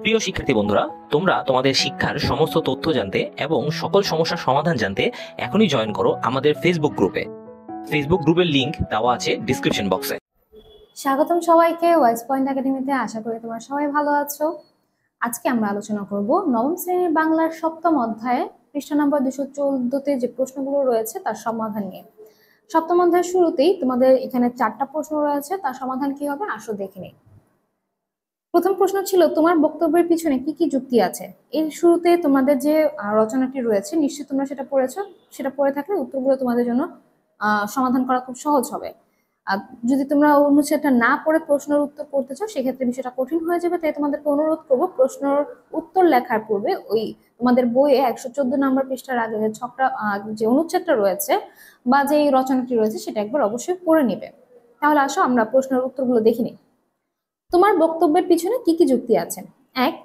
প্রিয় শিক্ষার্থী বন্ধুরা, তোমরা তোমাদের শিক্ষার সমস্ত তথ্য জানতে এবং সকল সমস্যার সমাধান জানতে এখনই জয়েন করো আমাদের ফেসবুক গ্রুপে। ফেসবুক গ্রুপের লিংক দেওয়া আছে ডিসক্রিপশন বক্সে। স্বাগতম সবাইকে ওয়াইস পয়েন্ট একাডেমিতে। আশা করি তোমরা সবাই ভালো আছো। আজকে আমরা আলোচনা করব নবম শ্রেণীর বাংলার সপ্তম অধ্যায়ে পৃষ্ঠা নম্বর 214-তে যে প্রশ্নগুলো রয়েছে তার সমাধান নিয়ে। সপ্তম অধ্যায়ের শুরুতেই তোমাদের এখানে 4টা প্রশ্ন রয়েছে, তার সমাধান কি হবে আসো দেখে নিই। প্রথম প্রশ্ন ছিল, তোমার বক্তব্যের পিছনে কি কি যুক্তি আছে। এর শুরুতে তোমাদের যে রচনাটি রয়েছে নিশ্চয়ই তোমরা সেটা পড়েছো। সেটা পড়ে থাকলে উত্তরগুলো তোমাদের জন্য সমাধান করা খুব সহজ হবে। আর যদি তোমরা অনুচ্ছেদটা না পড়ে প্রশ্নের উত্তর করতে চাও সেক্ষেত্রে বিষয়টা কঠিন হয়ে যাবে। তাই তোমাদেরকে অনুরোধ করবো, প্রশ্নের উত্তর লেখার পূর্বে ওই তোমাদের বইয়ে 114 নম্বর পৃষ্ঠার আগে যে ছকটা যে অনুচ্ছেদটা রয়েছে বা যে রচনাটি রয়েছে সেটা একবার অবশ্যই পড়ে নিবে। তাহলে আসো আমরা প্রশ্নের উত্তরগুলো দেখে নিই। তোমার বক্তব্যের পিছনে কি কি যুক্তি আছে। 1,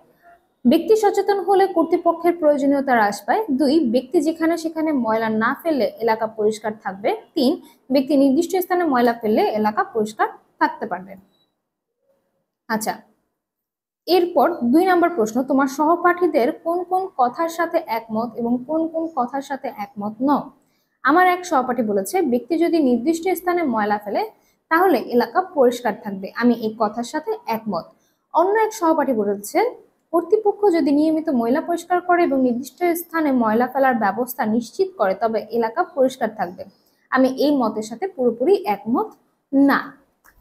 ব্যক্তি সচেতন হলে কর্তৃপক্ষের প্রয়োজনীয়তা হ্রাস পায়। 2, ব্যক্তি যেখানে সেখানে ময়লা না ফেললে এলাকা পরিষ্কার থাকবে। 3, ব্যক্তি নির্দিষ্ট স্থানে ময়লা ফেললে এলাকা পরিষ্কার থাকতে পারবে। আচ্ছা, এরপর 2 নম্বর প্রশ্ন, তোমার সহপাঠীদের কোন কোন কথার সাথে একমত এবং কোন কোন কথার সাথে একমত নও। আমার এক সহপাঠী বলেছে, ব্যক্তি যদি নির্দিষ্ট স্থানে ময়লা ফেলে তাহলে এলাকা পরিষ্কার থাকবে, আমি এই কথার সাথে একমত। অন্য এক সহপাঠী বলেছে, কর্তৃপক্ষ যদি নিয়মিত ময়লা পরিষ্কার করে এবং নির্দিষ্ট স্থানে ময়লা ফেলার ব্যবস্থা নিশ্চিত করে তবে এলাকা পরিষ্কার থাকবে, আমি এই মতের সাথে পুরোপুরি একমত না।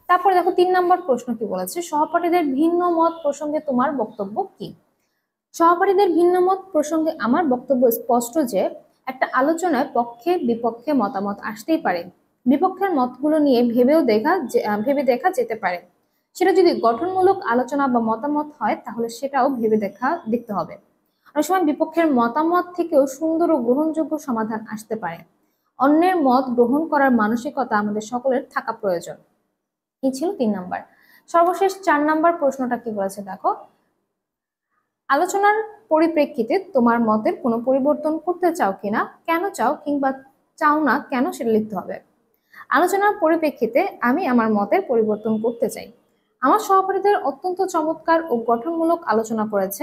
তারপরে দেখো 3 নম্বর প্রশ্ন কি বলেছে, সহপাঠীদের ভিন্ন মত প্রসঙ্গে তোমার বক্তব্য কি। সহপাঠীদের ভিন্ন মত প্রসঙ্গে আমার বক্তব্য স্পষ্ট যে একটা আলোচনায় পক্ষে বিপক্ষে মতামত আসতেই পারে। বিপক্ষের মতগুলো নিয়ে ভেবে দেখা যেতে পারে। সেটা যদি গঠনমূলক আলোচনা বা মতামত হয় তাহলে সেটাও দেখতে হবে। অনেক সময় বিপক্ষের মতামত থেকেও সুন্দর ও গ্রহণযোগ্য সমাধান আসতে পারে। অন্যের মত গ্রহণ করার মানসিকতা আমাদের সকলের থাকা প্রয়োজন। এই ছিল 3 নাম্বার। সর্বশেষ 4 নাম্বার প্রশ্নটা কি বলেছে দেখো, আলোচনার পরিপ্রেক্ষিতে তোমার মতের কোনো পরিবর্তন করতে চাও কিনা, কেন চাও কিংবা চাও না কেন সেটা লিখতে হবে। আলোচনার পরিপ্রেক্ষিতে আমি আমার মতের পরিবর্তন করতে চাই। আমার সহপাঠীদের অত্যন্ত চমৎকার ও গঠনমূলক আলোচনা করেছে।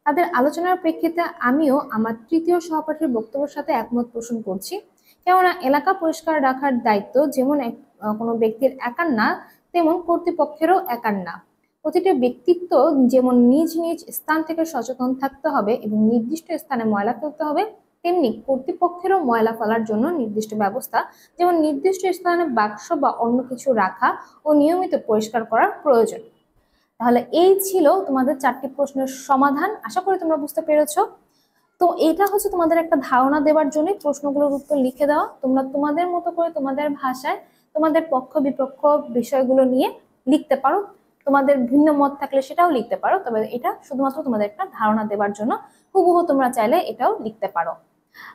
তাদের আলোচনার প্রেক্ষিতে আমিও আমার তৃতীয় সহপাঠীর বক্তব্যের সাথে একমত পোষণ করছি। কেননা এলাকা পরিষ্কার রাখার দায়িত্ব যেমন কোনো ব্যক্তির একার না তেমন কর্তৃপক্ষেরও একার না। প্রতিটি ব্যক্তিত্ব যেমন নিজ নিজ স্থান থেকে সচেতন থাকতে হবে এবং নির্দিষ্ট স্থানে ময়লা ফেলতে হবে, তেমনি কর্তৃপক্ষেরও ময়লা ফেলার জন্য নির্দিষ্ট ব্যবস্থা যেমন নির্দিষ্ট স্থানে বাক্স বা অন্য কিছু রাখা ও নিয়মিত পরিষ্কার করার প্রয়োজন। তাহলে এই ছিল তোমাদের 4টি প্রশ্নের সমাধান। আশা করি তোমরা বুঝতে পেরেছো। তো এটা হচ্ছে তোমাদের একটা ধারণা দেওয়ার জন্য প্রশ্নগুলোর উত্তর লিখে দেওয়া। তোমরা তোমাদের মতো করে তোমাদের ভাষায় তোমাদের পক্ষ বিপক্ষ বিষয়গুলো নিয়ে লিখতে পারো। তোমাদের ভিন্ন মত থাকলে সেটাও লিখতে পারো, তবে এটা শুধুমাত্র তোমাদের একটা ধারণা দেওয়ার জন্য। হুবহু তোমরা চাইলে এটাও লিখতে পারো।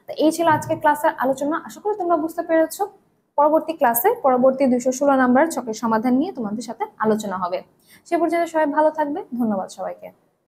তো এই ছিল আজকের ক্লাসের আলোচনা। আশা করি তোমরা বুঝতে পেরেছো। পরবর্তী ক্লাসে পরবর্তী 216 নাম্বার ছকের সমাধান নিয়ে তোমাদের সাথে আলোচনা হবে। সে পর্যন্ত সবাই ভালো থাকবে। ধন্যবাদ সবাইকে।